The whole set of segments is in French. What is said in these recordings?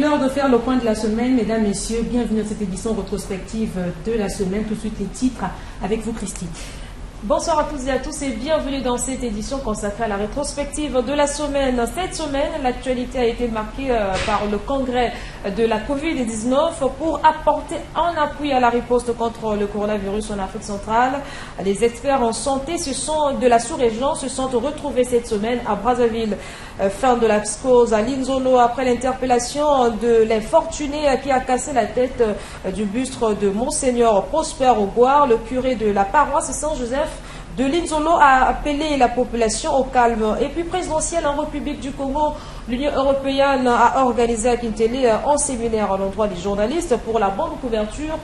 l'heure de faire le point de la semaine, mesdames, messieurs. Bienvenue à cette édition rétrospective de la semaine. Tout de suite les titres avec vous, Christine. Bonsoir à toutes et à tous et bienvenue dans cette édition consacrée à la rétrospective de la semaine. Cette semaine, l'actualité a été marquée par le congrès de la Covid-19 pour apporter un appui à la riposte contre le coronavirus en Afrique centrale. Les experts en santé de la sous-région se sont retrouvés cette semaine à Brazzaville. Fin de la psychose à Linzolo après l'interpellation de l'infortuné qui a cassé la tête du buste de Monseigneur Prosper Ogouar, le curé de la paroisse Saint-Joseph de Linzolo a appelé la population au calme. Et puis présidentielle en République du Congo, l'Union européenne a organisé à Kinshasa un séminaire à l'endroit des journalistes pour la bonne couverture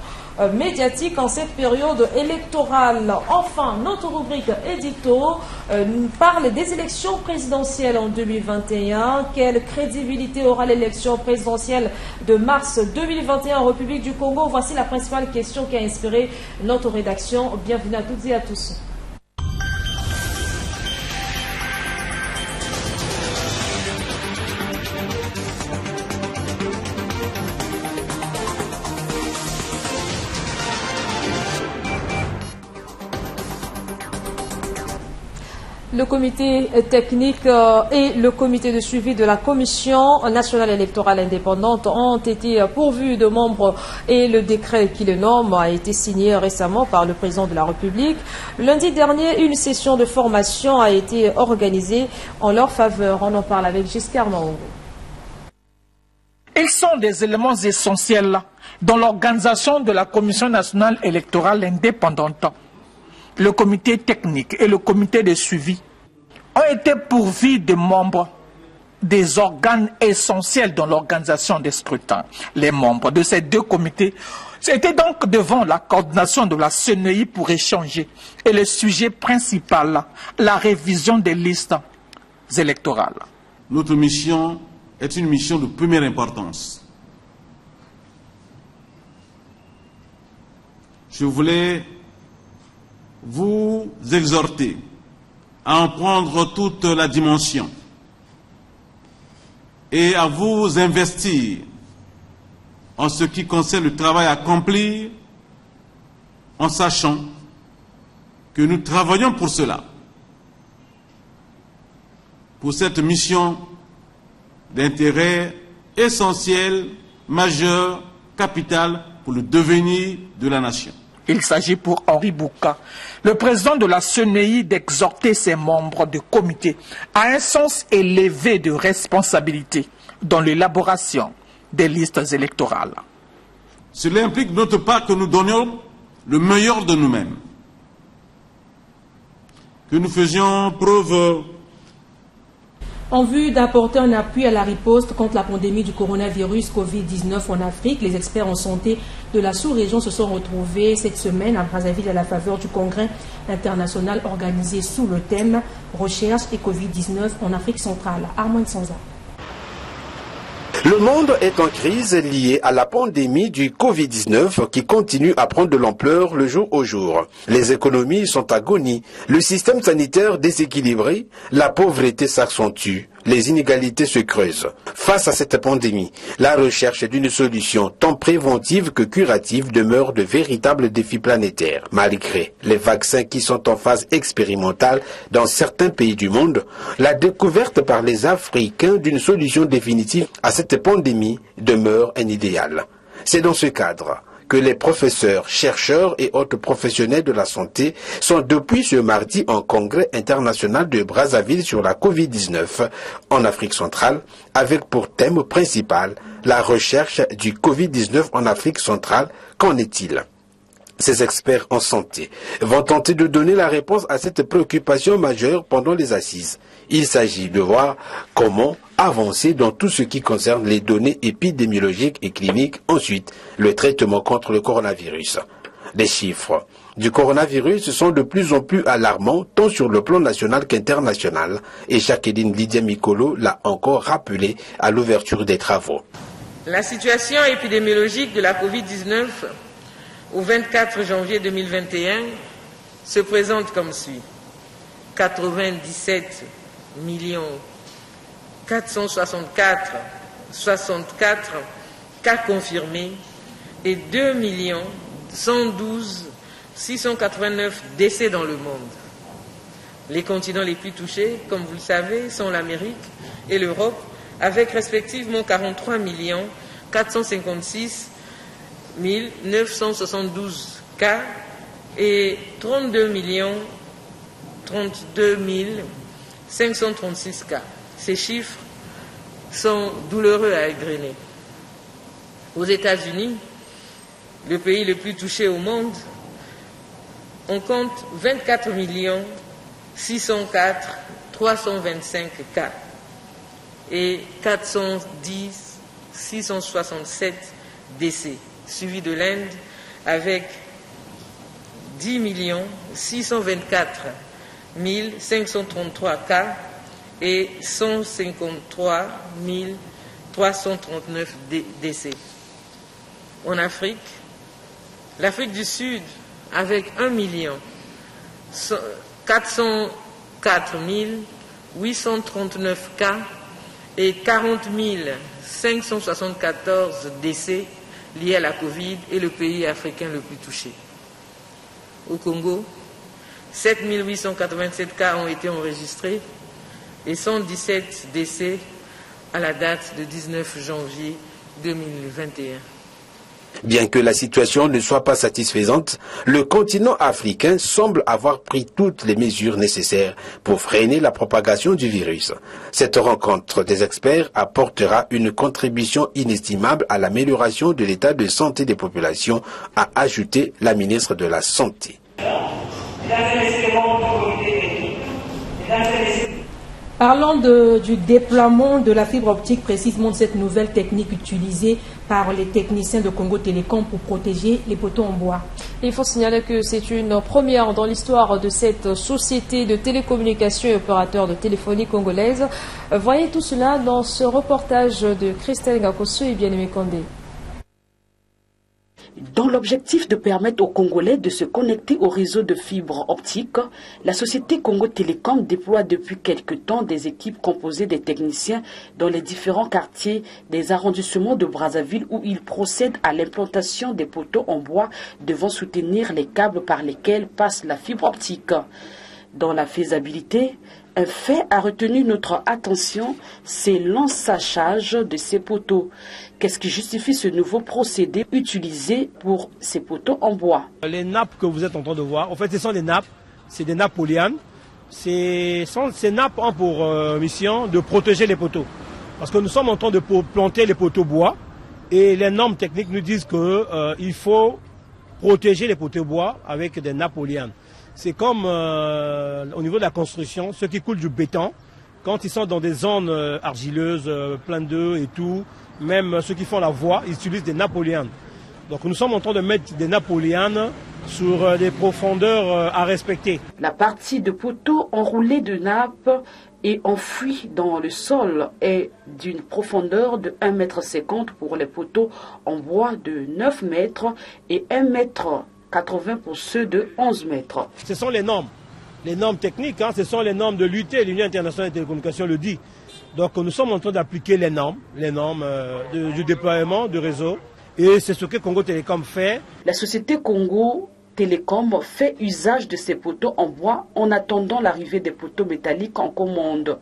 médiatique en cette période électorale. Enfin, notre rubrique édito nous parle des élections présidentielles en 2021. Quelle crédibilité aura l'élection présidentielle de mars 2021 en République du Congo? Voici la principale question qui a inspiré notre rédaction. Bienvenue à toutes et à tous. Le comité technique et le comité de suivi de la Commission nationale électorale indépendante ont été pourvus de membres et le décret qui le nomme a été signé récemment par le président de la République. Lundi dernier, une session de formation a été organisée en leur faveur. On en parle avec Giscard Maungo. Ils sont des éléments essentiels dans l'organisation de la Commission nationale électorale indépendante. Le comité technique et le comité de suivi ont été pourvus de membres des organes essentiels dans l'organisation des scrutins. Les membres de ces deux comités étaient donc devant la coordination de la CNI pour échanger. Et le sujet principal, la révision des listes électorales. Notre mission est une mission de première importance. Je voulais vous exhorter à en prendre toute la dimension et à vous investir en ce qui concerne le travail à accomplir, en sachant que nous travaillons pour cela, pour cette mission d'intérêt essentiel, majeur, capital pour le devenir de la nation. Il s'agit pour Henri Bouka, le président de la CNI, d'exhorter ses membres de comité à un sens élevé de responsabilité dans l'élaboration des listes électorales. Cela implique d'autre part que nous donnions le meilleur de nous-mêmes, que nous faisions preuve En vue d'apporter un appui à la riposte contre la pandémie du coronavirus Covid-19 en Afrique, les experts en santé de la sous-région se sont retrouvés cette semaine à Brazzaville à la faveur du congrès international organisé sous le thème « Recherche et Covid-19 en Afrique centrale ». Armand Sanza. Le monde est en crise liée à la pandémie du Covid-19 qui continue à prendre de l'ampleur le jour au jour. Les économies sont agonies, le système sanitaire déséquilibré, la pauvreté s'accentue, les inégalités se creusent. Face à cette pandémie, la recherche d'une solution tant préventive que curative demeure de véritables défis planétaires. Malgré les vaccins qui sont en phase expérimentale dans certains pays du monde, la découverte par les Africains d'une solution définitive à cette pandémie demeure un idéal. C'est dans ce cadre que les professeurs, chercheurs et autres professionnels de la santé sont depuis ce mardi en congrès international de Brazzaville sur la Covid-19 en Afrique centrale, avec pour thème principal la recherche du Covid-19 en Afrique centrale. Qu'en est-il ? Ces experts en santé vont tenter de donner la réponse à cette préoccupation majeure pendant les assises. Il s'agit de voir comment avancer dans tout ce qui concerne les données épidémiologiques et cliniques, ensuite le traitement contre le coronavirus. Les chiffres du coronavirus sont de plus en plus alarmants tant sur le plan national qu'international et Jacqueline Lydia Mikolo l'a encore rappelé à l'ouverture des travaux. La situation épidémiologique de la Covid-19 au 24 janvier 2021 se présente comme suit. 97 464 64 cas confirmés et 2 112 689 décès dans le monde. Les continents les plus touchés, comme vous le savez, sont l'Amérique et l'Europe, avec respectivement 43 456 972 cas et 32 536 cas. Ces chiffres sont douloureux à égrener. Aux États-Unis, le pays le plus touché au monde, on compte 24 604 325 cas et 410 667 décès, suivi de l'Inde avec 10 624 533 cas et 153 339 décès. En Afrique, l'Afrique du Sud avec 1 404 839 cas et 40 574 décès liés à la Covid est le pays africain le plus touché. Au Congo, 7 887 cas ont été enregistrés et 117 décès à la date de 19 janvier 2021. Bien que la situation ne soit pas satisfaisante, le continent africain semble avoir pris toutes les mesures nécessaires pour freiner la propagation du virus. Cette rencontre des experts apportera une contribution inestimable à l'amélioration de l'état de santé des populations, a ajouté la ministre de la Santé. Parlons du déploiement de la fibre optique, précisément de cette nouvelle technique utilisée par les techniciens de Congo Télécom pour protéger les poteaux en bois. Il faut signaler que c'est une première dans l'histoire de cette société de télécommunications et opérateur de téléphonie congolaise. Voyez tout cela dans ce reportage de Christelle Gakosso et Bien-Aimé Condé. Dans l'objectif de permettre aux Congolais de se connecter au réseau de fibre optique, la société Congo Télécom déploie depuis quelque temps des équipes composées des techniciens dans les différents quartiers des arrondissements de Brazzaville où ils procèdent à l'implantation des poteaux en bois devant soutenir les câbles par lesquels passe la fibre optique. Dans la faisabilité, un fait a retenu notre attention, c'est l'ensachage de ces poteaux. Qu'est-ce qui justifie ce nouveau procédé utilisé pour ces poteaux en bois? Les nappes que vous êtes en train de voir, en fait, ce sont des nappes, c'est des nappes polyane. Ces nappes ont pour mission de protéger les poteaux. Parce que nous sommes en train de planter les poteaux bois et les normes techniques nous disent qu'il faut protéger les poteaux bois avec des nappes polyane. C'est comme au niveau de la construction, ceux qui coulent du béton, quand ils sont dans des zones argileuses, pleines d'eau et tout, même ceux qui font la voie, ils utilisent des nappes polyane. Donc nous sommes en train de mettre des nappes polyane sur des profondeurs à respecter. La partie de poteau enroulé de nappes et enfoui dans le sol est d'une profondeur de 1,50 m pour les poteaux en bois de 9 mètres et 1,80 m pour ceux de 11 mètres. Ce sont les normes techniques, ce sont les normes de l'UT, l'Union internationale des télécommunications le dit. Donc nous sommes en train d'appliquer les normes du déploiement du réseau et c'est ce que Congo Télécom fait. La société Congo Télécom fait usage de ces poteaux en bois en attendant l'arrivée des poteaux métalliques en commande.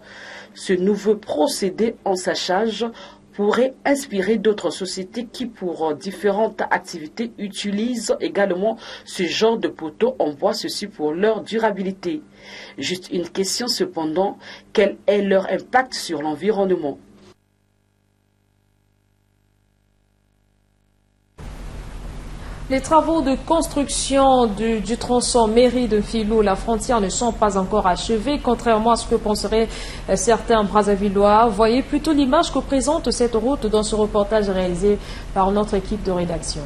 Ce nouveau procédé en sachage pourrait inspirer d'autres sociétés qui, pour différentes activités, utilisent également ce genre de poteaux en bois, ceci pour leur durabilité. Juste une question cependant, quel est leur impact sur l'environnement? Les travaux de construction du tronçon mairie de Filou, la frontière, ne sont pas encore achevés, contrairement à ce que penseraient certains Brazzavillois. Voyez plutôt l'image que présente cette route dans ce reportage réalisé par notre équipe de rédaction.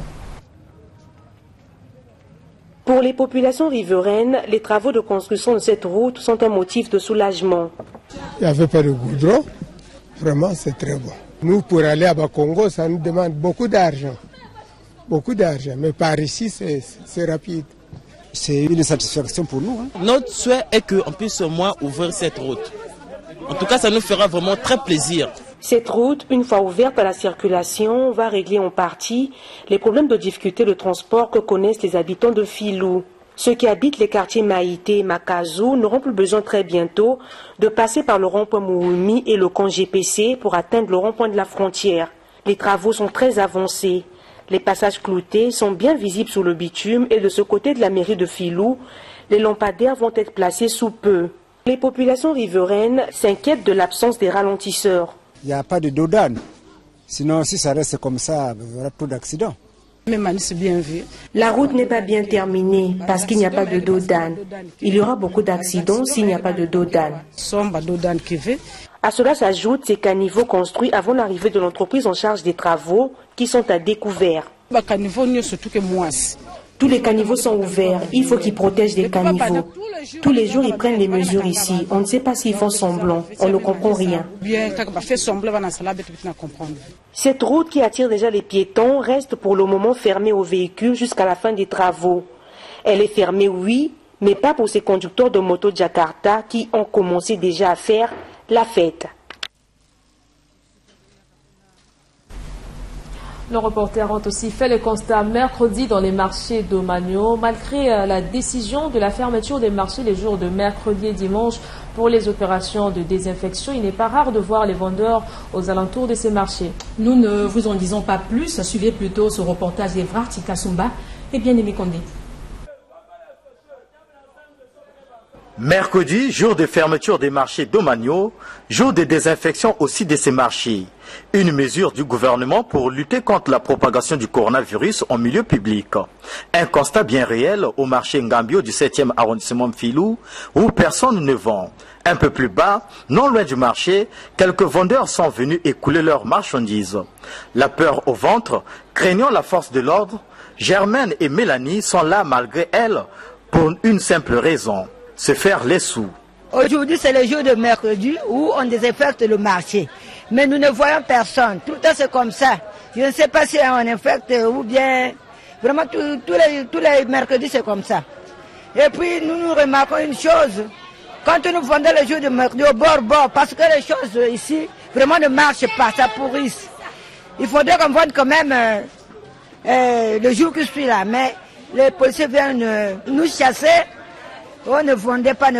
Pour les populations riveraines, les travaux de construction de cette route sont un motif de soulagement. Il n'y avait pas de goudron, vraiment c'est très bon. Nous, pour aller à Bakongo, ça nous demande beaucoup d'argent. Mais par ici, c'est rapide. C'est une satisfaction pour nous. Notre souhait est qu'on puisse au moins ouvrir cette route. En tout cas, ça nous fera vraiment très plaisir Cette route, une fois ouverte à la circulation, va régler en partie les problèmes de difficulté de transport que connaissent les habitants de Filou. Ceux qui habitent les quartiers Maïté et Makazou n'auront plus besoin très bientôt de passer par le rond-point Mououmi et le camp GPC pour atteindre le rond-point de la frontière. Les travaux sont très avancés. Les passages cloutés sont bien visibles sur le bitume et de ce côté de la mairie de Filou, les lampadaires vont être placés sous peu. Les populations riveraines s'inquiètent de l'absence des ralentisseurs. Il n'y a pas de dodane. Sinon, si ça reste comme ça, il y aura trop d'accidents. La route n'est pas bien terminée parce qu'il n'y a pas de dodane. Il y aura beaucoup d'accidents s'il n'y a pas de dodane. À cela s'ajoutent ces caniveaux construits avant l'arrivée de l'entreprise en charge des travaux qui sont à découvert. Tous les caniveaux sont ouverts. Il faut qu'ils protègent les caniveaux. Tous les jours, ils prennent les mesures ici. On ne sait pas s'ils font semblant. On ne comprend rien. Cette route qui attire déjà les piétons reste pour le moment fermée aux véhicules jusqu'à la fin des travaux. Elle est fermée, oui, mais pas pour ces conducteurs de moto Jakarta qui ont commencé déjà à faire la fête. Nos reporters ont aussi fait le constat mercredi dans les marchés d'Omagno. Malgré la décision de la fermeture des marchés les jours de mercredi et dimanche pour les opérations de désinfection, il n'est pas rare de voir les vendeurs aux alentours de ces marchés. Nous ne vous en disons pas plus. Suivez plutôt ce reportage d'Evrard Tikasumba et Bien-Aimé Condé. Mercredi, jour de fermeture des marchés d'Omagno, jour de désinfection aussi de ces marchés. Une mesure du gouvernement pour lutter contre la propagation du coronavirus en milieu public. Un constat bien réel au marché Ngambio du 7e arrondissement Filou, où personne ne vend. Un peu plus bas, non loin du marché, quelques vendeurs sont venus écouler leurs marchandises. La peur au ventre, craignant la force de l'ordre, Germaine et Mélanie sont là malgré elles pour une simple raison. Se faire les sous. Aujourd'hui, c'est le jour de mercredi où on désinfecte le marché. Mais nous ne voyons personne. Tout le temps, c'est comme ça. Je ne sais pas si on infecte ou bien... Vraiment, tous les mercredis, c'est comme ça. Et puis, nous remarquons une chose. Quand nous vendons le jour de mercredi au bord, parce que les choses ici, vraiment ne marchent pas, ça pourrisse. Il faudrait qu'on vende quand même le jour que je suis là. Mais les policiers viennent nous chasser. Oh, ne vendez pas.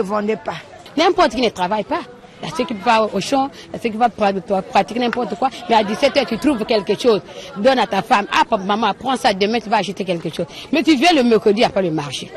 N'importe qui ne travaille pas. Il y a ceux qui vont au champ, il y a ceux qui vont pratiquer n'importe quoi. Mais à 17h, tu trouves quelque chose. Donne à ta femme. Ah, papa, maman, prends ça demain, tu vas acheter quelque chose. Mais tu viens le mercredi après le marché.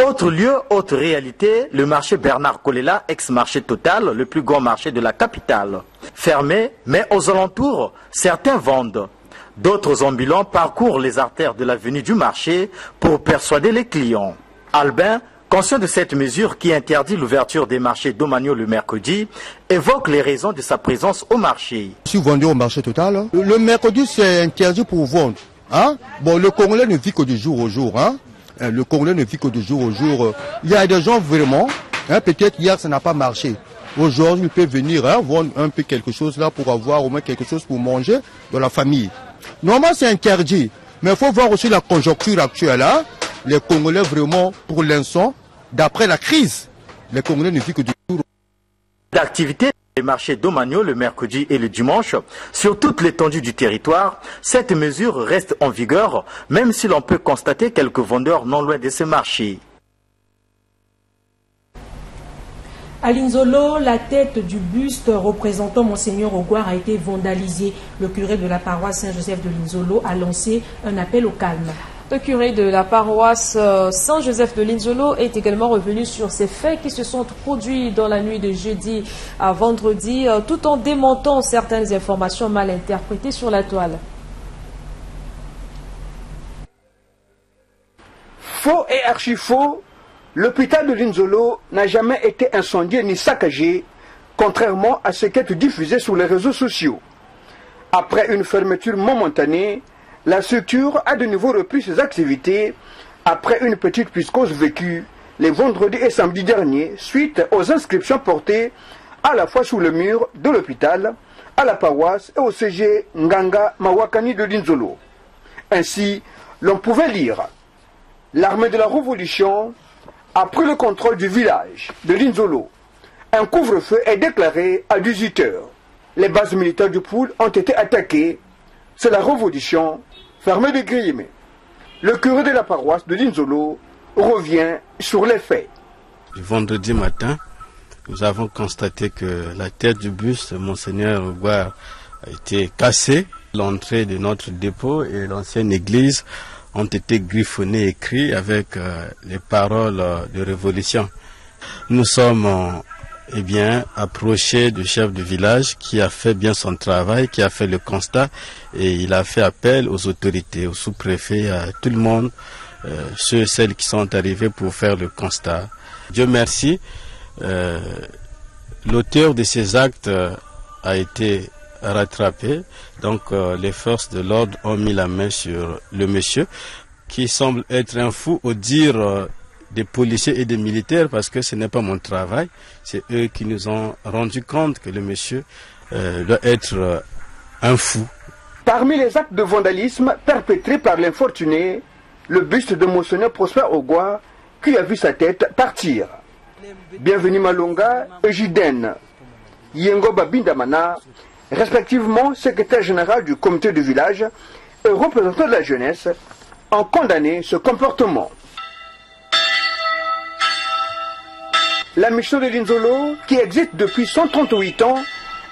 Autre lieu, autre réalité, le marché Bernard Kolela, ex-marché Total, le plus grand marché de la capitale. Fermé, mais aux alentours, certains vendent. D'autres ambulants parcourent les artères de l'avenue du marché pour persuader les clients. Albin, conscient de cette mesure qui interdit l'ouverture des marchés d'Omagno le mercredi, évoque les raisons de sa présence au marché. Je suis vendu au marché Total. Le mercredi, c'est interdit pour vendre. Hein? Bon, le Congolais ne vit que du jour au jour. Hein? Le Congolais ne vit que du jour au jour. Il y a des gens vraiment, hein, peut-être hier ça n'a pas marché. Aujourd'hui, ils peuvent venir vendre un peu quelque chose là pour avoir au moins quelque chose pour manger dans la famille. Normalement, c'est interdit. Mais il faut voir aussi la conjoncture actuelle. Hein? Les Congolais vraiment, pour l'instant, d'après la crise, les Congolais ne vivent que du jour. D'activité des marchés d'Omagno le mercredi et le dimanche, sur toute l'étendue du territoire, cette mesure reste en vigueur, même si l'on peut constater quelques vendeurs non loin de ces marchés. À Linzolo, la tête du buste représentant Monseigneur Ogouar a été vandalisée. Le curé de la paroisse Saint-Joseph de Linzolo a lancé un appel au calme. Le curé de la paroisse Saint-Joseph de Linzolo est également revenu sur ces faits qui se sont produits dans la nuit de jeudi à vendredi, tout en démentant certaines informations mal interprétées sur la toile. Faux et archi-faux, l'hôpital de Linzolo n'a jamais été incendié ni saccagé, contrairement à ce qui est diffusé sur les réseaux sociaux. Après une fermeture momentanée, la structure a de nouveau repris ses activités après une petite psychose vécue les vendredis et samedis derniers suite aux inscriptions portées à la fois sur le mur de l'hôpital, à la paroisse et au CG Nganga Mawakani de Linzolo. Ainsi, l'on pouvait lire « L'armée de la Révolution a pris le contrôle du village de Linzolo. Un couvre-feu est déclaré à 18 h. Les bases militaires du Poul ont été attaquées. C'est la révolution, fermée de guillemets. Le curé de la paroisse de Linzolo revient sur les faits. Le vendredi matin, nous avons constaté que la tête du buste de Monseigneur Ogouar a été cassée. L'entrée de notre dépôt et l'ancienne église ont été griffonnés écrits avec les paroles de révolution. Nous sommes approchés du chef du village qui a fait bien son travail, qui a fait le constat et il a fait appel aux autorités, au sous-préfet, à tout le monde, ceux et celles qui sont arrivés pour faire le constat. Dieu merci, l'auteur de ces actes a été rattrapé, donc les forces de l'ordre ont mis la main sur le monsieur qui semble être un fou au dire des policiers et des militaires parce que ce n'est pas mon travail, c'est eux qui nous ont rendu compte que le monsieur doit être un fou. Parmi les actes de vandalisme perpétrés par l'infortuné, le buste de Monseigneur Prosper Ogouar qui a vu sa tête partir. Bienvenue Malonga et Jiden Yengo Babindamana, respectivement secrétaire général du comité du village et représentant de la jeunesse, ont condamné ce comportement. La mission de Linzolo, qui existe depuis 138 ans,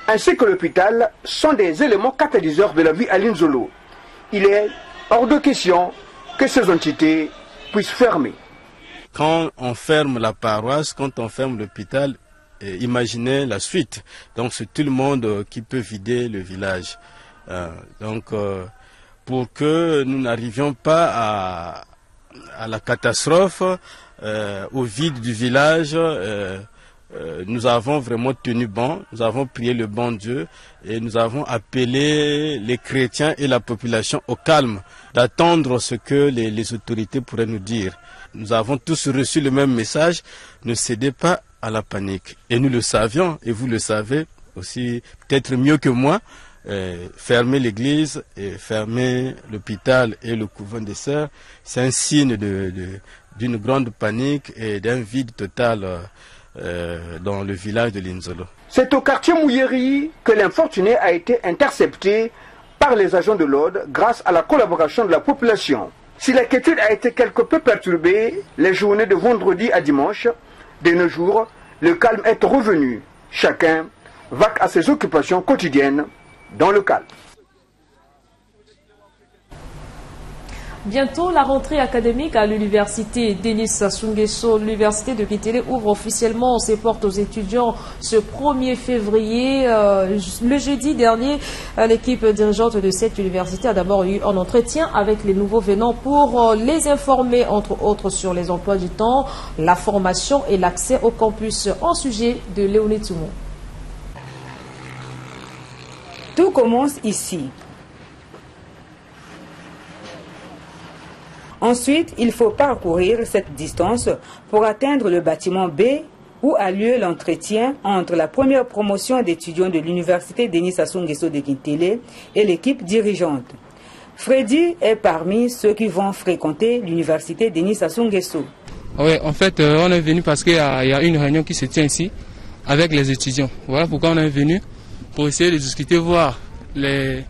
ainsi que l'hôpital, sont des éléments catalyseurs de la vie à Linzolo. Il est hors de question que ces entités puissent fermer. Quand on ferme la paroisse, quand on ferme l'hôpital, imaginez la suite. Donc c'est tout le monde qui peut vider le village. Pour que nous n'arrivions pas à la catastrophe, au vide du village, nous avons vraiment tenu bon, nous avons prié le bon Dieu et nous avons appelé les chrétiens et la population au calme, d'attendre ce que les autorités pourraient nous dire. Nous avons tous reçu le même message, ne cédez pas à la panique. Et nous le savions, et vous le savez aussi peut-être mieux que moi, fermer l'église et fermer l'hôpital et le couvent des sœurs, c'est un signe d'une grande panique et d'un vide total dans le village de Linzolo. C'est au quartier Mouyeri que l'infortuné a été intercepté par les agents de l'ordre grâce à la collaboration de la population. Si la quiétude a été quelque peu perturbée les journées de vendredi à dimanche, de nos jours, le calme est revenu. Chacun vaque à ses occupations quotidiennes dans le calme. Bientôt, la rentrée académique à l'université Denis Sassou Nguesso, l'université de Kitele, ouvre officiellement ses portes aux étudiants ce 1er février. Le jeudi dernier, l'équipe dirigeante de cette université a d'abord eu un entretien avec les nouveaux venants pour les informer, entre autres, sur les emplois du temps, la formation et l'accès au campus. En sujet de Léonie Toumou. Tout commence ici. Ensuite, il faut parcourir cette distance pour atteindre le bâtiment B où a lieu l'entretien entre la première promotion d'étudiants de l'université Denis Sassou Nguesso de Kitele et l'équipe dirigeante. Freddy est parmi ceux qui vont fréquenter l'université Denis Sassou Nguesso. Oui, en fait, on est venu parce qu'il y a une réunion qui se tient ici avec les étudiants. Voilà pourquoi on est venu, pour essayer de discuter, voir les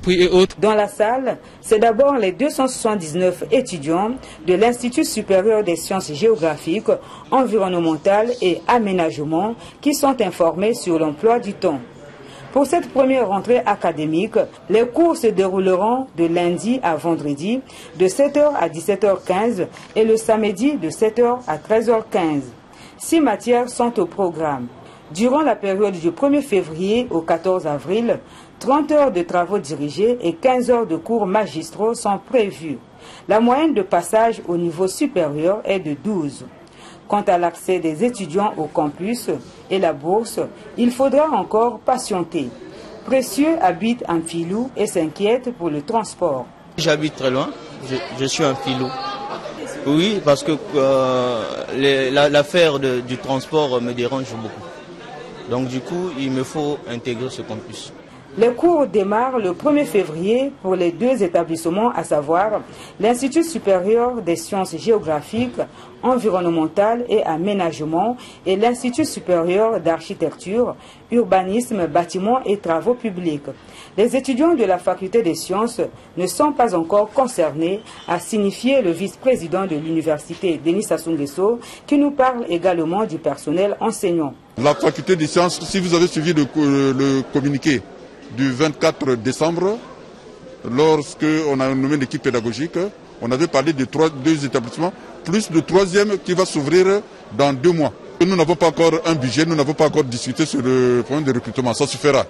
prix et autres. Dans la salle, c'est d'abord les 279 étudiants de l'Institut supérieur des sciences géographiques, environnementales et aménagement qui sont informés sur l'emploi du temps. Pour cette première rentrée académique, les cours se dérouleront de lundi à vendredi de 7h à 17h15 et le samedi de 7h à 13h15. 6 matières sont au programme. Durant la période du 1er février au 14 avril, 30 heures de travaux dirigés et 15 heures de cours magistraux sont prévus. La moyenne de passage au niveau supérieur est de 12. Quant à l'accès des étudiants au campus et la bourse, il faudra encore patienter. Précieux habite en Filou et s'inquiète pour le transport. J'habite très loin, je suis en Filou. Oui, parce que l'affaire du transport me dérange beaucoup. Donc du coup, il me faut intégrer ce campus. Les cours démarrent le 1er février pour les deux établissements, à savoir l'Institut supérieur des sciences géographiques, environnementales et aménagement et l'Institut supérieur d'architecture, urbanisme, bâtiments et travaux publics. Les étudiants de la faculté des sciences ne sont pas encore concernés, a signifié le vice-président de l'université, Denis Sassou Nguesso, qui nous parle également du personnel enseignant. La faculté des sciences, si vous avez suivi le communiqué du 24 décembre, lorsque on a nommé l'équipe pédagogique, on avait parlé de deux établissements, plus le troisième qui va s'ouvrir dans 2 mois. Nous n'avons pas encore un budget, nous n'avons pas encore discuté sur le problème de recrutement, ça suffira.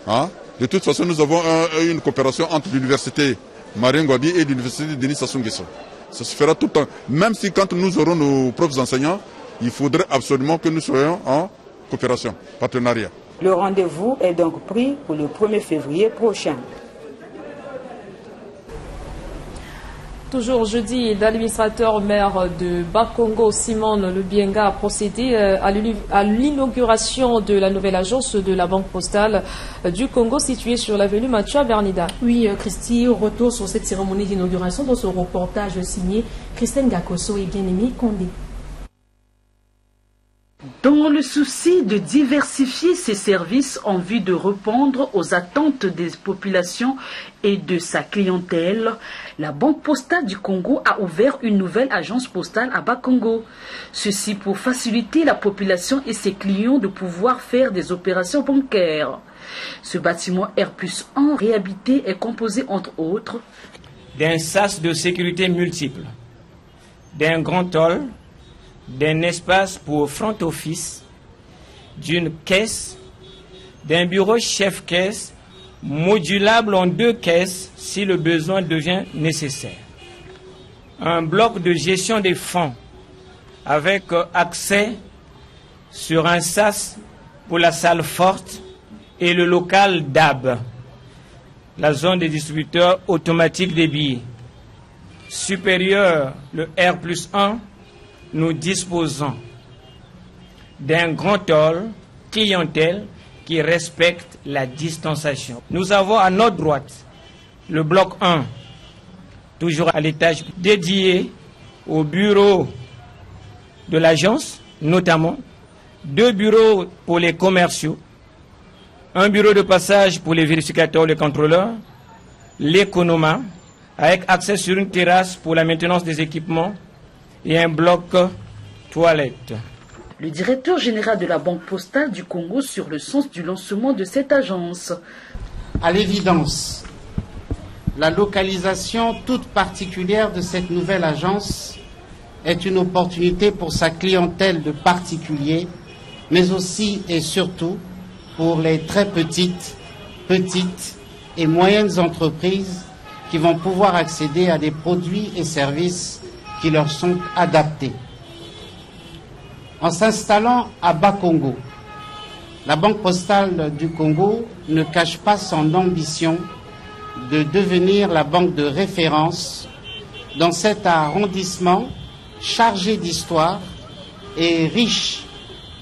Hein? De toute façon, nous avons une coopération entre l'université Marien Ngouabi et l'université Denis Sassou Nguesso. Ça se fera tout le temps. Même si quand nous aurons nos propres enseignants, il faudrait absolument que nous soyons en coopération, partenariat. Le rendez-vous est donc pris pour le 1er février prochain. Toujours jeudi, l'administrateur maire de Bakongo, Simone Lubienga, a procédé à l'inauguration de la nouvelle agence de la Banque postale du Congo située sur l'avenue Mathieu Bernida. Oui, Christy, retour sur cette cérémonie d'inauguration dans ce reportage signé Christine Gakoso et Bien-Aimé Condé. Dans le souci de diversifier ses services en vue de répondre aux attentes des populations et de sa clientèle, la Banque postale du Congo a ouvert une nouvelle agence postale à Bakongo. Ceci pour faciliter la population et ses clients de pouvoir faire des opérations bancaires. Ce bâtiment R+1 réhabilité est composé entre autres d'un sas de sécurité multiple, d'un grand hall, d'un espace pour front office, d'une caisse, d'un bureau chef-caisse modulable en 2 caisses si le besoin devient nécessaire. Un bloc de gestion des fonds avec accès sur un sas pour la salle forte et le local DAB, la zone des distributeurs automatiques des billets. Supérieur, le R+1, nous disposons d'un grand hall clientèle qui respecte la distanciation. Nous avons à notre droite le bloc 1, toujours à l'étage, dédié au bureau de l'agence, notamment 2 bureaux pour les commerciaux, un bureau de passage pour les vérificateurs, les contrôleurs, l'économa, avec accès sur une terrasse pour la maintenance des équipements, et un bloc toilette. Le directeur général de la Banque postale du Congo sur le sens du lancement de cette agence. À l'évidence, la localisation toute particulière de cette nouvelle agence est une opportunité pour sa clientèle de particuliers, mais aussi et surtout pour les très petites et moyennes entreprises qui vont pouvoir accéder à des produits et services qui leur sont adaptés. En s'installant à Bakongo, la Banque postale du Congo ne cache pas son ambition de devenir la banque de référence dans cet arrondissement chargé d'histoire et riche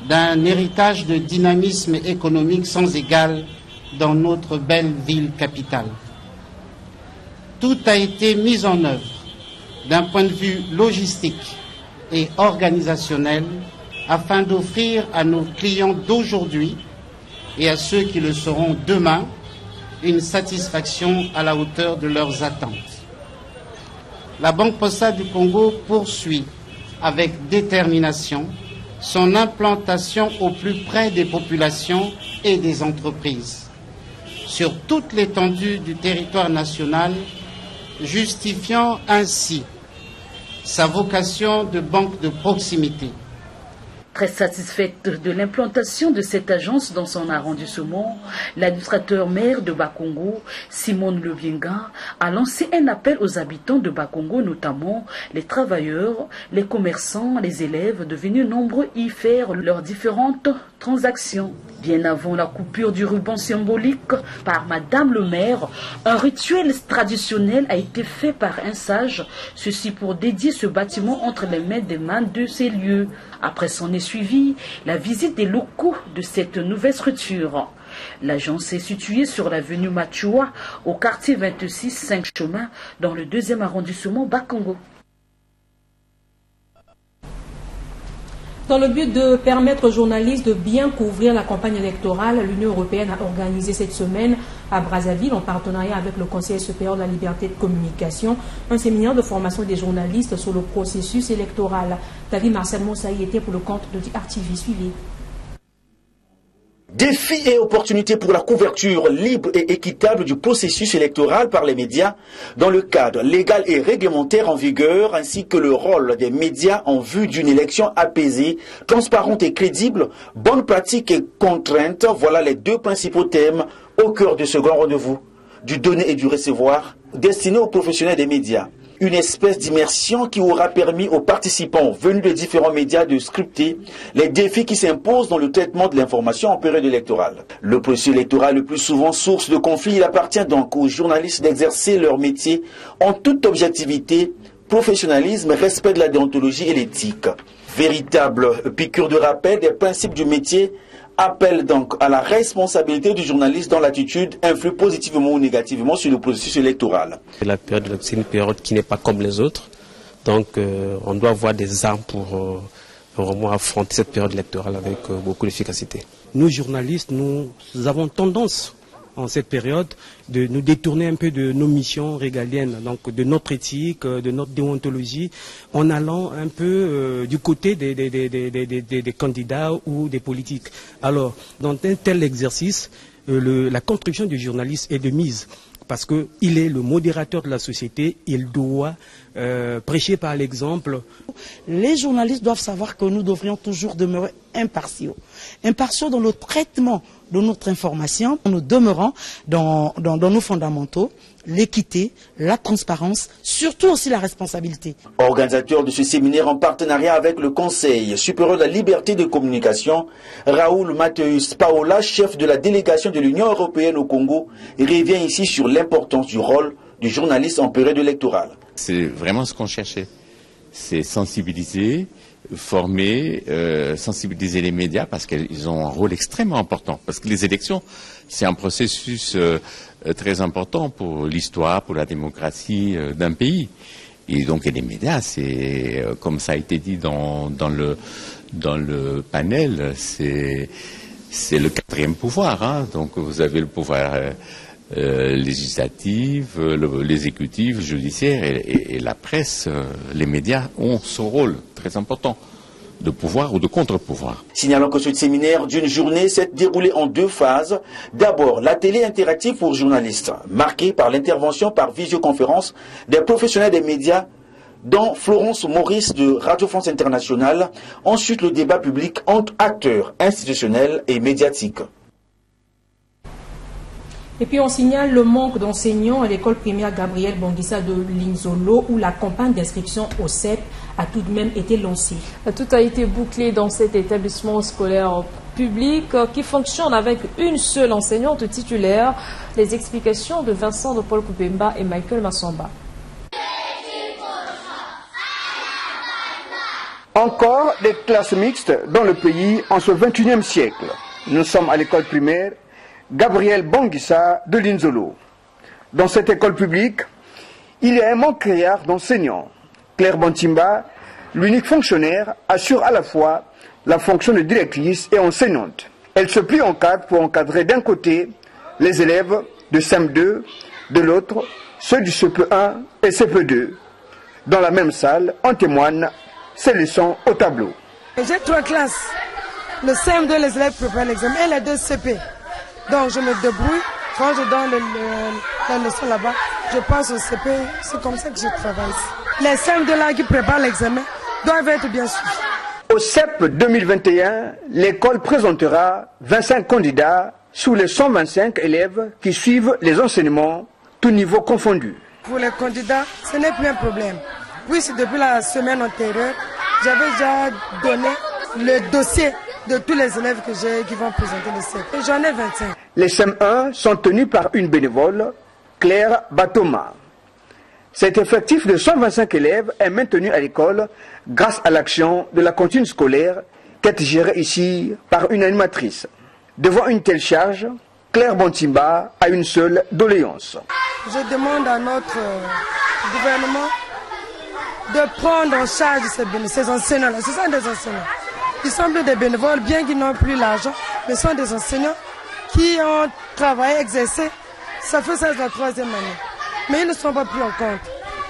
d'un héritage de dynamisme économique sans égal dans notre belle ville capitale. Tout a été mis en œuvre d'un point de vue logistique et organisationnel afin d'offrir à nos clients d'aujourd'hui et à ceux qui le seront demain une satisfaction à la hauteur de leurs attentes. La Banque postale du Congo poursuit avec détermination son implantation au plus près des populations et des entreprises sur toute l'étendue du territoire national, justifiant ainsi sa vocation de banque de proximité. Très satisfaite de l'implantation de cette agence dans son arrondissement, l'administrateur maire de Bakongo, Simone Lubienga, a lancé un appel aux habitants de Bakongo, notamment les travailleurs, les commerçants, les élèves, devenus nombreux y faire leurs différentes transactions. Bien avant la coupure du ruban symbolique par Madame le maire, un rituel traditionnel a été fait par un sage, ceci pour dédier ce bâtiment entre les mains des mains de ces lieux. Après s'en est suivi la visite des locaux de cette nouvelle structure. L'agence est située sur l'avenue Machua, au quartier 26 5 Chemins, dans le 2e arrondissement Bakongo. Dans le but de permettre aux journalistes de bien couvrir la campagne électorale, l'Union européenne a organisé cette semaine à Brazzaville, en partenariat avec le Conseil supérieur de la liberté de communication, un séminaire de formation des journalistes sur le processus électoral. David Marcel Moussaï était pour le compte de RTV. Suivez. Défis et opportunités pour la couverture libre et équitable du processus électoral par les médias dans le cadre légal et réglementaire en vigueur, ainsi que le rôle des médias en vue d'une élection apaisée, transparente et crédible, bonne pratique et contrainte, voilà les deux principaux thèmes au cœur de ce grand rendez-vous du donner et du recevoir destiné aux professionnels des médias. Une espèce d'immersion qui aura permis aux participants venus de différents médias de scripter les défis qui s'imposent dans le traitement de l'information en période électorale. Le processus électoral, le plus souvent source de conflits, il appartient donc aux journalistes d'exercer leur métier en toute objectivité, professionnalisme, respect de la déontologie et l'éthique. Véritable piqûre de rappel des principes du métier appelle donc à la responsabilité du journaliste dont l'attitude influe positivement ou négativement sur le processus électoral. La période, c'est une période qui n'est pas comme les autres, donc on doit avoir des armes pour vraiment affronter cette période électorale avec beaucoup d'efficacité. Nous journalistes, nous avons tendance en cette période de nous détourner un peu de nos missions régaliennes, donc de notre éthique, de notre déontologie, en allant un peu du côté des candidats ou des politiques. Alors, dans un tel exercice, la construction du journaliste est de mise, parce qu'il est le modérateur de la société, il doit prêcher par l'exemple. Les journalistes doivent savoir que nous devrions toujours demeurer impartiaux. Impartiaux dans le traitement de notre information, nous demeurons dans nos fondamentaux, l'équité, la transparence, surtout aussi la responsabilité. Organisateur de ce séminaire en partenariat avec le Conseil supérieur de la liberté de communication, Raoul Mathéus Paola, chef de la délégation de l'Union européenne au Congo, revient ici sur l'importance du rôle du journaliste en période électorale. C'est vraiment ce qu'on cherchait, c'est sensibiliser, former, sensibiliser les médias parce qu'ils ont un rôle extrêmement important. Parce que les élections, c'est un processus très important pour l'histoire, pour la démocratie d'un pays. Et donc les médias, c'est comme ça a été dit dans le panel, c'est le quatrième pouvoir. Hein. Donc vous avez le pouvoir législatif, l'exécutif, judiciaire et la presse, les médias ont ce rôle très important de pouvoir ou de contre-pouvoir. Signalons que ce séminaire d'une journée s'est déroulé en deux phases. D'abord, l'atelier interactif pour journalistes, marqué par l'intervention par visioconférence des professionnels des médias, dont Florence Maurice de Radio France Internationale. Ensuite, le débat public entre acteurs institutionnels et médiatiques. Et puis on signale le manque d'enseignants à l'école primaire Gabriel Bonguissa de Linzolo, où la campagne d'inscription au CEP a tout de même été lancée. Tout a été bouclé dans cet établissement scolaire public qui fonctionne avec une seule enseignante titulaire. Les explications de Vincent de Paul Koupemba et Michael Massamba. Encore des classes mixtes dans le pays en ce 21e siècle. Nous sommes à l'école primaire Gabriel Bonguissa de Linzolo. Dans cette école publique, il y a un manque criard d'enseignants. Claire Bantimba, l'unique fonctionnaire, assure à la fois la fonction de directrice et enseignante. Elle se plie en quatre pour encadrer d'un côté les élèves de CM2, de l'autre ceux du CP1 et CP2. Dans la même salle, en témoignent ces leçons au tableau. J'ai 3 classes. Le CM2, les élèves préparent l'examen et les 2 CP. Donc je me débrouille, quand je donne la leçon là-bas, je passe au CP, c'est comme ça que je travaille. Les CM2 là qui préparent l'examen doivent être bien suivis. Au CEP 2021, l'école présentera 25 candidats sur les 125 élèves qui suivent les enseignements, tous niveaux confondus. Pour les candidats, ce n'est plus un problème. Oui, c'est depuis la semaine antérieure, j'avais déjà donné le dossier de tous les élèves qui vont présenter le CEP. J'en ai 25. Les CM1 sont tenus par une bénévole, Claire Batoma. Cet effectif de 125 élèves est maintenu à l'école grâce à l'action de la cantine scolaire qui est gérée ici par une animatrice. Devant une telle charge, Claire Bontimba a une seule doléance. Je demande à notre gouvernement de prendre en charge ces enseignants-là. Ce sont des enseignants. Ils semblent des bénévoles, bien qu'ils n'ont plus l'argent, mais ce sont des enseignants qui ont travaillé, exercé. Ça fait ça la 3e année. Mais ils ne sont pas pris en compte.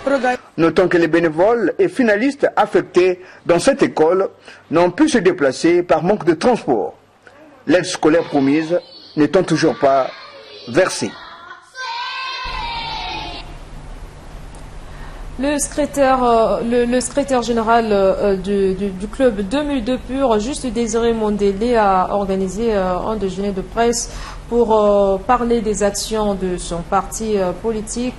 Regardez. Notons que les bénévoles et finalistes affectés dans cette école n'ont pu se déplacer par manque de transport. L'aide scolaire promise n'étant toujours pas versée. Le secrétaire général du club 2002 Pur, Juste Désiré Mondélé, a organisé un déjeuner de presse pour parler des actions de son parti politique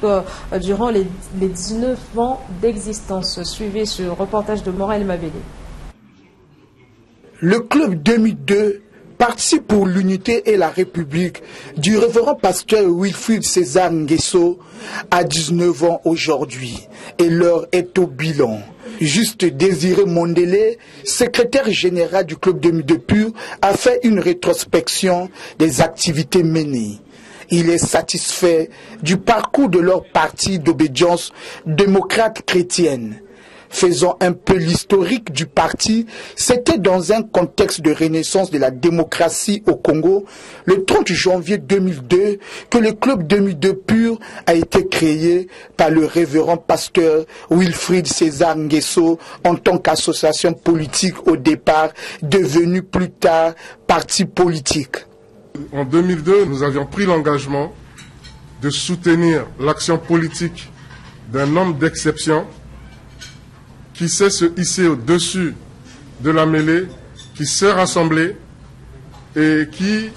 durant les 19 ans d'existence. Suivez ce reportage de Morel Mabélé. Le club 2002, Parti pour l'unité et la République, du révérend pasteur Wilfried César Nguesso, a 19 ans aujourd'hui et l'heure est au bilan. Juste Désiré Mondélé, secrétaire général du club 2002 Pur, a fait une rétrospection des activités menées. Il est satisfait du parcours de leur parti d'obédience démocrate chrétienne. Faisant un peu l'historique du parti, c'était dans un contexte de renaissance de la démocratie au Congo, le 30 janvier 2002, que le club 2002 Pur a été créé par le révérend pasteur Wilfried César Nguesso en tant qu'association politique au départ, devenue plus tard parti politique. En 2002, nous avions pris l'engagement de soutenir l'action politique d'un homme d'exception qui sait se hisser au-dessus de la mêlée, qui sait rassembler et qui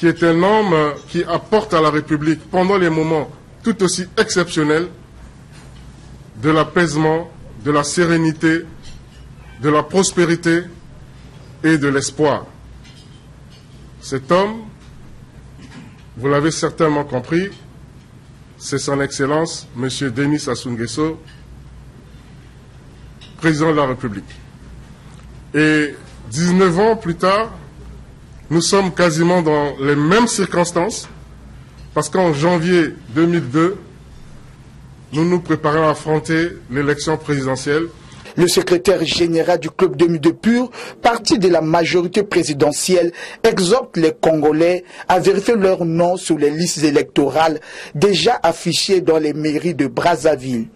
est un homme qui apporte à la République, pendant les moments tout aussi exceptionnels, de l'apaisement, de la sérénité, de la prospérité et de l'espoir. Cet homme, vous l'avez certainement compris, c'est son Excellence, M. Denis Sassou Nguesso, président de la République. Et 19 ans plus tard, nous sommes quasiment dans les mêmes circonstances, parce qu'en janvier 2002, nous nous préparons à affronter l'élection présidentielle. Le secrétaire général du club 2002 Pur, parti de la majorité présidentielle, exhorte les Congolais à vérifier leur nom sur les listes électorales déjà affichées dans les mairies de Brazzaville.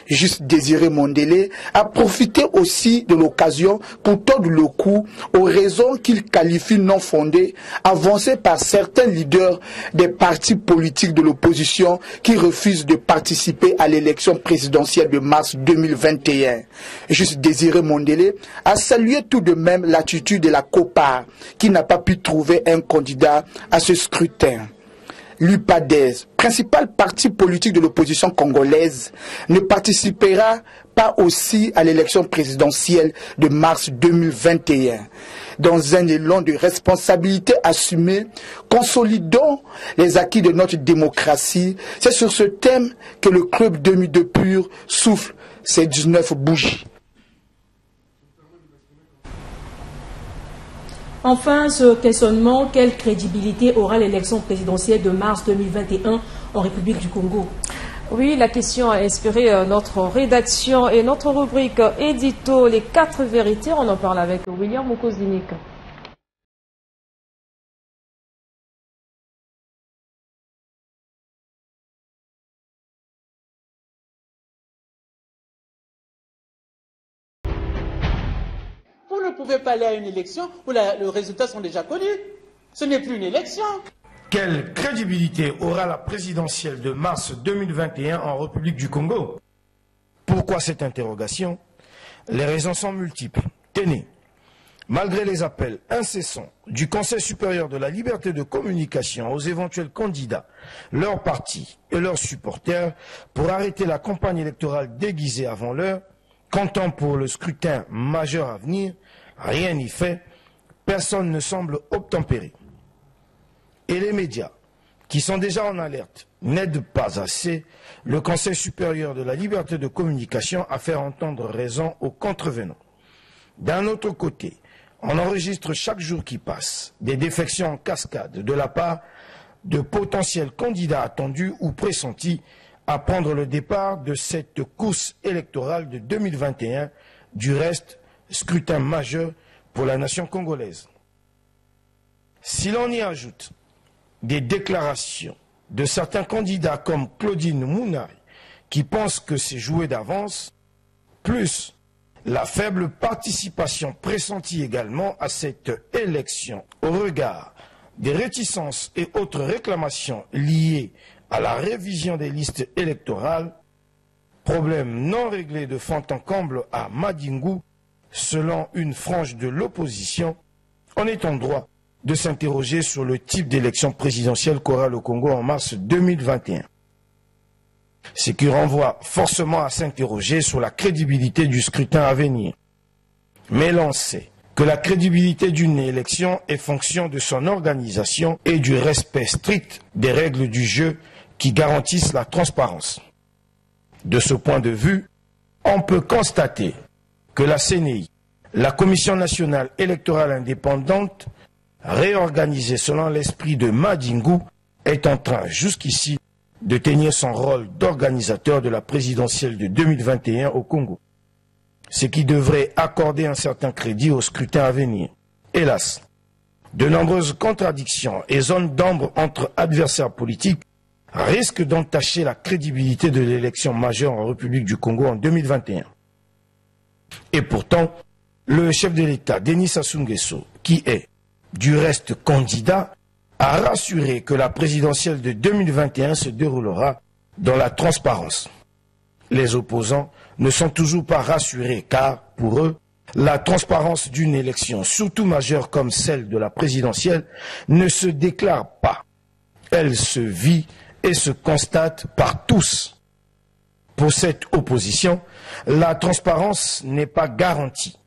Juste Désiré Mondélé a profité aussi de l'occasion pour tordre le cou aux raisons qu'il qualifie non fondées avancées par certains leaders des partis politiques de l'opposition qui refusent de participer à l'élection présidentielle de mars 2021. Juste Désiré Mondélé a salué tout de même l'attitude de la COPAR qui n'a pas pu trouver un candidat à ce scrutin. L'UPADES, principal parti politique de l'opposition congolaise, ne participera pas aussi à l'élection présidentielle de mars 2021. Dans un élan de responsabilité assumée, consolidant les acquis de notre démocratie, c'est sur ce thème que le club 2002 Pur souffle ses 19 bougies. Enfin, ce questionnement, quelle crédibilité aura l'élection présidentielle de mars 2021 en République du Congo? Oui, la question a inspiré notre rédaction et notre rubrique édito, les 4 vérités. On en parle avec William Moukosdinik. Vous ne pouvez pas aller à une élection où les résultats sont déjà connus. Ce n'est plus une élection. Quelle crédibilité aura la présidentielle de mars 2021 en République du Congo? Pourquoi cette interrogation? Les raisons sont multiples. Tenez, malgré les appels incessants du Conseil supérieur de la liberté de communication aux éventuels candidats, leurs partis et leurs supporters pour arrêter la campagne électorale déguisée avant l'heure, comptant pour le scrutin majeur à venir, rien n'y fait, personne ne semble obtempérer. Et les médias, qui sont déjà en alerte, n'aident pas assez le Conseil supérieur de la liberté de communication à faire entendre raison aux contrevenants. D'un autre côté, On enregistre chaque jour qui passe des défections en cascade de la part de potentiels candidats attendus ou pressentis à prendre le départ de cette course électorale de 2021, du reste, scrutin majeur pour la nation congolaise. Si l'on y ajoute des déclarations de certains candidats comme Claudine Mounari, qui pensent que c'est joué d'avance, plus la faible participation pressentie également à cette élection au regard des réticences et autres réclamations liées à la révision des listes électorales, problème non réglé de fond en comble à Madingu, selon une frange de l'opposition, on est en droit de s'interroger sur le type d'élection présidentielle qu'aura le Congo en mars 2021. Ce qui renvoie forcément à s'interroger sur la crédibilité du scrutin à venir. Mais l'on sait que la crédibilité d'une élection est fonction de son organisation et du respect strict des règles du jeu qui garantissent la transparence. De ce point de vue, on peut constater que la CNI, la Commission nationale électorale indépendante, réorganisée selon l'esprit de Madingu, est en train jusqu'ici de tenir son rôle d'organisateur de la présidentielle de 2021 au Congo, ce qui devrait accorder un certain crédit au scrutin à venir. Hélas, de nombreuses contradictions et zones d'ombre entre adversaires politiques risquent d'entacher la crédibilité de l'élection majeure en République du Congo en 2021. Et pourtant, le chef de l'État, Denis Sassou Nguesso, qui est du reste candidat, a rassuré que la présidentielle de 2021 se déroulera dans la transparence. Les opposants ne sont toujours pas rassurés car, pour eux, la transparence d'une élection, surtout majeure comme celle de la présidentielle, ne se déclare pas. Elle se vit et se constate par tous. Pour cette opposition, la transparence n'est pas garantie.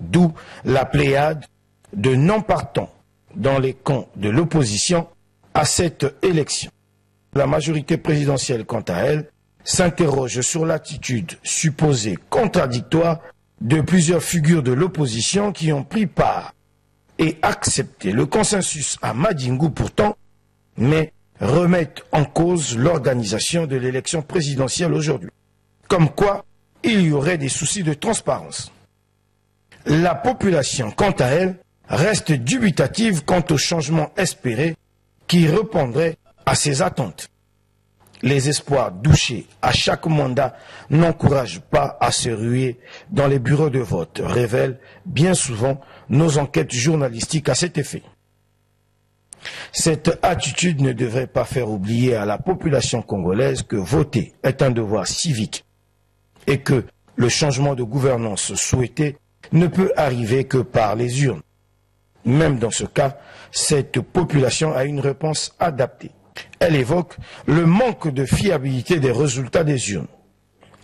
D'où la pléiade de non-partants dans les camps de l'opposition à cette élection. La majorité présidentielle, quant à elle, s'interroge sur l'attitude supposée contradictoire de plusieurs figures de l'opposition qui ont pris part et accepté le consensus à Madingu pourtant, mais remettent en cause l'organisation de l'élection présidentielle aujourd'hui. Comme quoi, il y aurait des soucis de transparence. La population, quant à elle, reste dubitative quant aux changements espérés qui répondraient à ses attentes. Les espoirs douchés à chaque mandat n'encouragent pas à se ruer dans les bureaux de vote, révèlent bien souvent nos enquêtes journalistiques à cet effet. Cette attitude ne devrait pas faire oublier à la population congolaise que voter est un devoir civique et que le changement de gouvernance souhaité ne peut arriver que par les urnes. Même dans ce cas, cette population a une réponse adaptée. Elle évoque le manque de fiabilité des résultats des urnes.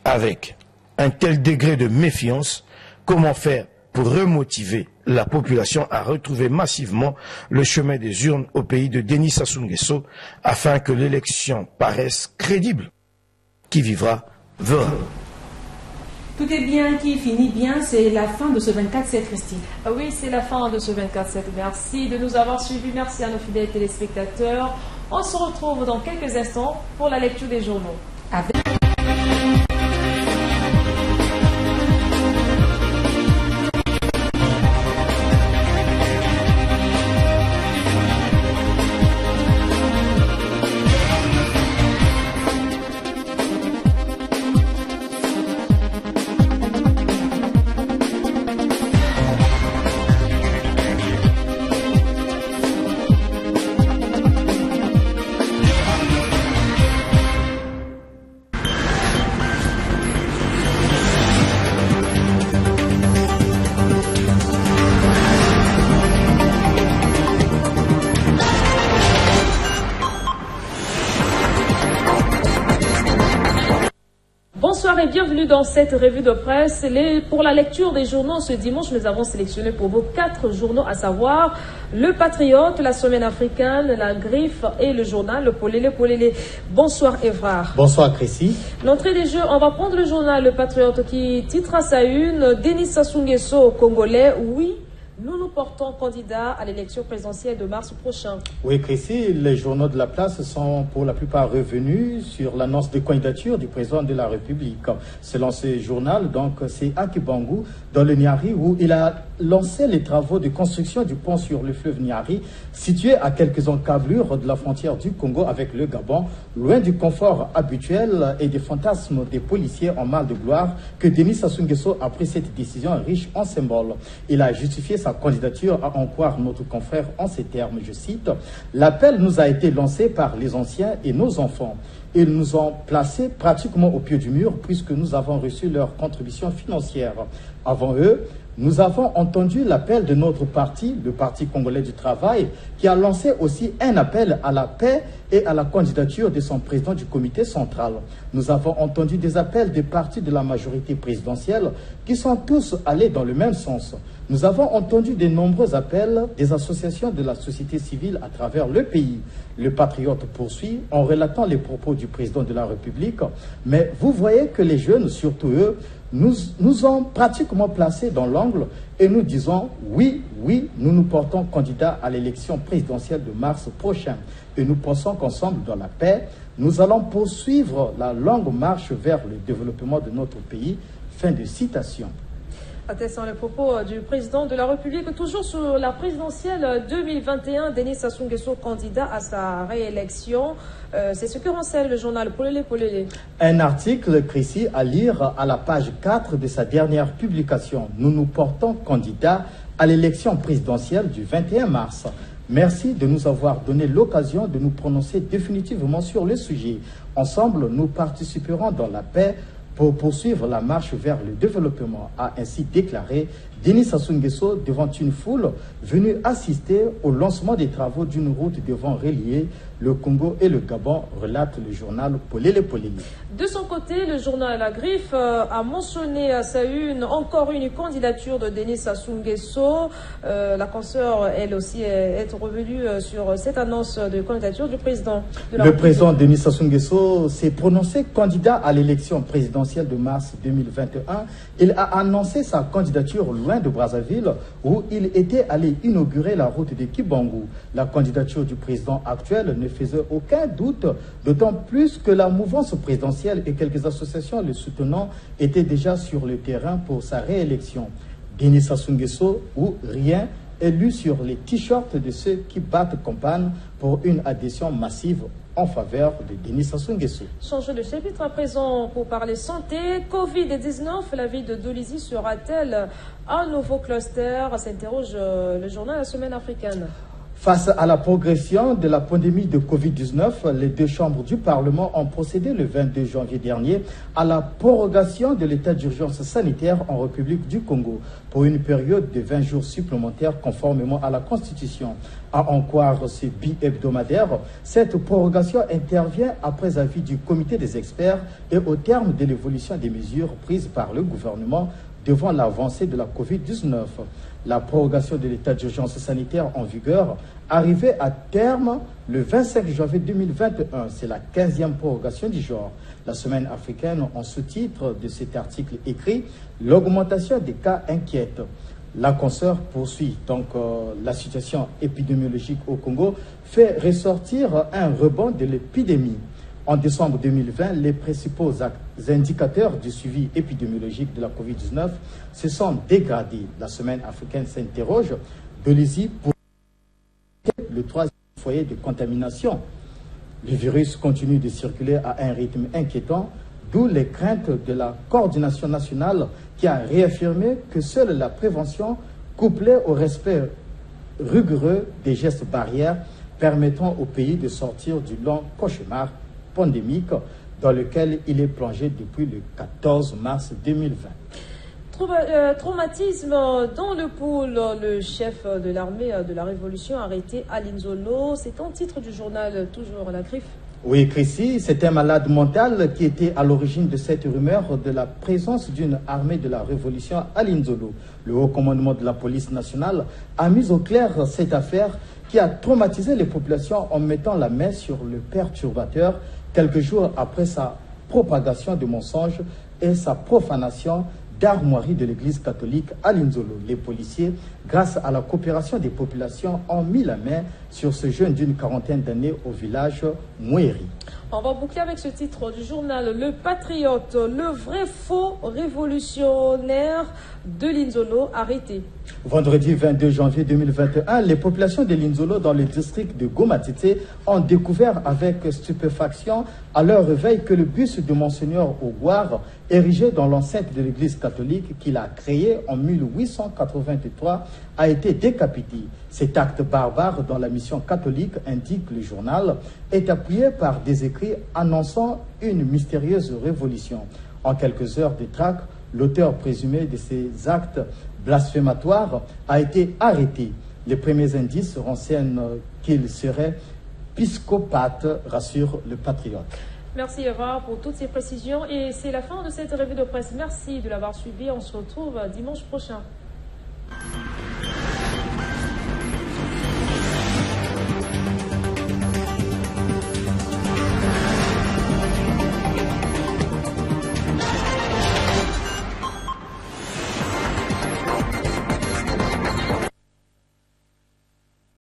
Avec un tel degré de méfiance, comment faire pour remotiver la population à retrouver massivement le chemin des urnes au pays de Denis Sassou Nguesso afin que l'élection paraisse crédible? Qui vivra, verra. Tout est bien qui finit bien, c'est la fin de ce 24/7, Christine. Oui, c'est la fin de ce 24/7. Merci de nous avoir suivis. Merci à nos fidèles téléspectateurs. On se retrouve dans quelques instants pour la lecture des journaux. Avec... Bonsoir et bienvenue dans cette revue de presse. Pour la lecture des journaux ce dimanche, nous avons sélectionné pour vous 4 journaux, à savoir Le Patriote, La Semaine africaine, La Griffe et le journal Le Polélé Polélé. Bonsoir Évrard. Bonsoir Chrissy. L'entrée des jeux, on va prendre le journal Le Patriote qui titre à sa une Denis Sassou Nguesso Congolais, oui, Nous nous portons candidats à l'élection présidentielle de mars prochain. Oui, Chrissy, les journaux de la place sont pour la plupart revenus sur l'annonce de candidature du président de la République. Selon ce journal, donc, c'est Akibangu, dans le Niari, où il a lancé les travaux de construction du pont sur le fleuve Niari, situé à quelques encablures de la frontière du Congo avec le Gabon, loin du confort habituel et des fantasmes des policiers en mal de gloire, que Denis Sassou Nguesso a pris cette décision riche en symboles. Il a justifié sa candidature, à en croire notre confrère en ces termes, je cite, « L'appel nous a été lancé par les anciens et nos enfants. Ils nous ont placés pratiquement au pied du mur puisque nous avons reçu leur contribution financière. Avant eux, nous avons entendu l'appel de notre parti, le Parti congolais du travail, qui a lancé aussi un appel à la paix et à la candidature de son président du comité central. Nous avons entendu des appels des partis de la majorité présidentielle qui sont tous allés dans le même sens. Nous avons entendu de nombreux appels des associations de la société civile à travers le pays. Le patriote poursuit en relatant les propos du président de la République. Mais vous voyez que les jeunes, surtout eux, nous ont pratiquement placés dans l'angle et nous disons oui, nous nous portons candidats à l'élection présidentielle de mars prochain. Et nous pensons qu'ensemble, dans la paix, nous allons poursuivre la longue marche vers le développement de notre pays. Fin de citation. Attestant les propos du président de la République, toujours sur la présidentielle 2021, Denis Sassou Nguesso, candidat à sa réélection. C'est ce que renseigne le journal Polélé Polélé. Un article, Chrissy, à lire à la page 4 de sa dernière publication. Nous nous portons candidats à l'élection présidentielle du 21 mars. Merci de nous avoir donné l'occasion de nous prononcer définitivement sur le sujet. Ensemble, nous participerons dans la paix pour poursuivre la marche vers le développement, a ainsi déclaré Denis Sassou Nguesso devant une foule venue assister au lancement des travaux d'une route devant relier le Congo et le Gabon, relate le journal Polélé Polélé. De son côté, le journal La Griffe a mentionné à sa une encore une candidature de Denis Sassou Nguesso. La consoeur, elle aussi, est revenue sur cette annonce de candidature du président de la République. Le président Denis Sassou Nguesso s'est prononcé candidat à l'élection présidentielle de mars 2021. Il a annoncé sa candidature loin de Brazzaville, où il était allé inaugurer la route de Kibangu. La candidature du président actuel ne faisait aucun doute, d'autant plus que la mouvance présidentielle et quelques associations le soutenant étaient déjà sur le terrain pour sa réélection. Denis Sassou Nguesso ou rien est lu sur les t-shirts de ceux qui battent campagne pour une adhésion massive en faveur de Denis Sassou Nguesso. Changeons de chapitre à présent pour parler santé. Covid-19, la ville de Dolisie sera-t-elle un nouveau cluster? S'interroge le journal La Semaine africaine. Face à la progression de la pandémie de Covid-19, les deux chambres du Parlement ont procédé le 22 janvier dernier à la prorogation de l'état d'urgence sanitaire en République du Congo pour une période de 20 jours supplémentaires conformément à la Constitution. À en croire ce bi-hebdomadaire, cette prorogation intervient après avis du comité des experts et au terme de l'évolution des mesures prises par le gouvernement devant l'avancée de la Covid-19. La prorogation de l'état d'urgence sanitaire en vigueur arrivait à terme le 25 janvier 2021. C'est la 15e prorogation du genre. La Semaine africaine, en sous-titre de cet article écrit, l'augmentation des cas inquiète. La consoeur poursuit. Donc, la situation épidémiologique au Congo fait ressortir un rebond de l'épidémie. En décembre 2020, les principaux indicateurs du suivi épidémiologique de la Covid-19 se sont dégradés. La Semaine africaine s'interroge Dolisie pour le troisième foyer de contamination. Le virus continue de circuler à un rythme inquiétant, d'où les craintes de la coordination nationale qui a réaffirmé que seule la prévention, couplée au respect rigoureux des gestes barrières, permettront au pays de sortir du long cauchemar pandémique dans lequel il est plongé depuis le 14 mars 2020. Traumatisme dans le pôle, le chef de l'armée de la Révolution arrêté à Linzolo. C'est un titre du journal toujours La Griffe. Oui, Chrissy, c'est un malade mental qui était à l'origine de cette rumeur de la présence d'une armée de la Révolution à Linzolo. Le haut commandement de la police nationale a mis au clair cette affaire qui a traumatisé les populations en mettant la main sur le perturbateur quelques jours après sa propagation de mensonges et sa profanation d'armoiries de l'église catholique à Linzolo. Les policiers, grâce à la coopération des populations, ont mis la main sur ce jeune d'une quarantaine d'années au village Mouéry. On va boucler avec ce titre du journal Le Patriote, le vrai faux révolutionnaire de Linzolo arrêté. Vendredi 22 janvier 2021, les populations de Linzolo dans le district de Gomatete ont découvert avec stupéfaction à leur réveil que le buste de Monseigneur Ogouar, érigé dans l'enceinte de l'église catholique qu'il a créé en 1883, a été décapité. Cet acte barbare dont la mission catholique, indique le journal, est appuyé par des écrits annonçant une mystérieuse révolution. En quelques heures de traque, l'auteur présumé de ces actes blasphématoires a été arrêté. Les premiers indices renseignent qu'il serait piscopate, rassure le Patriote. Merci Eva pour toutes ces précisions et c'est la fin de cette revue de presse. Merci de l'avoir suivi. On se retrouve dimanche prochain.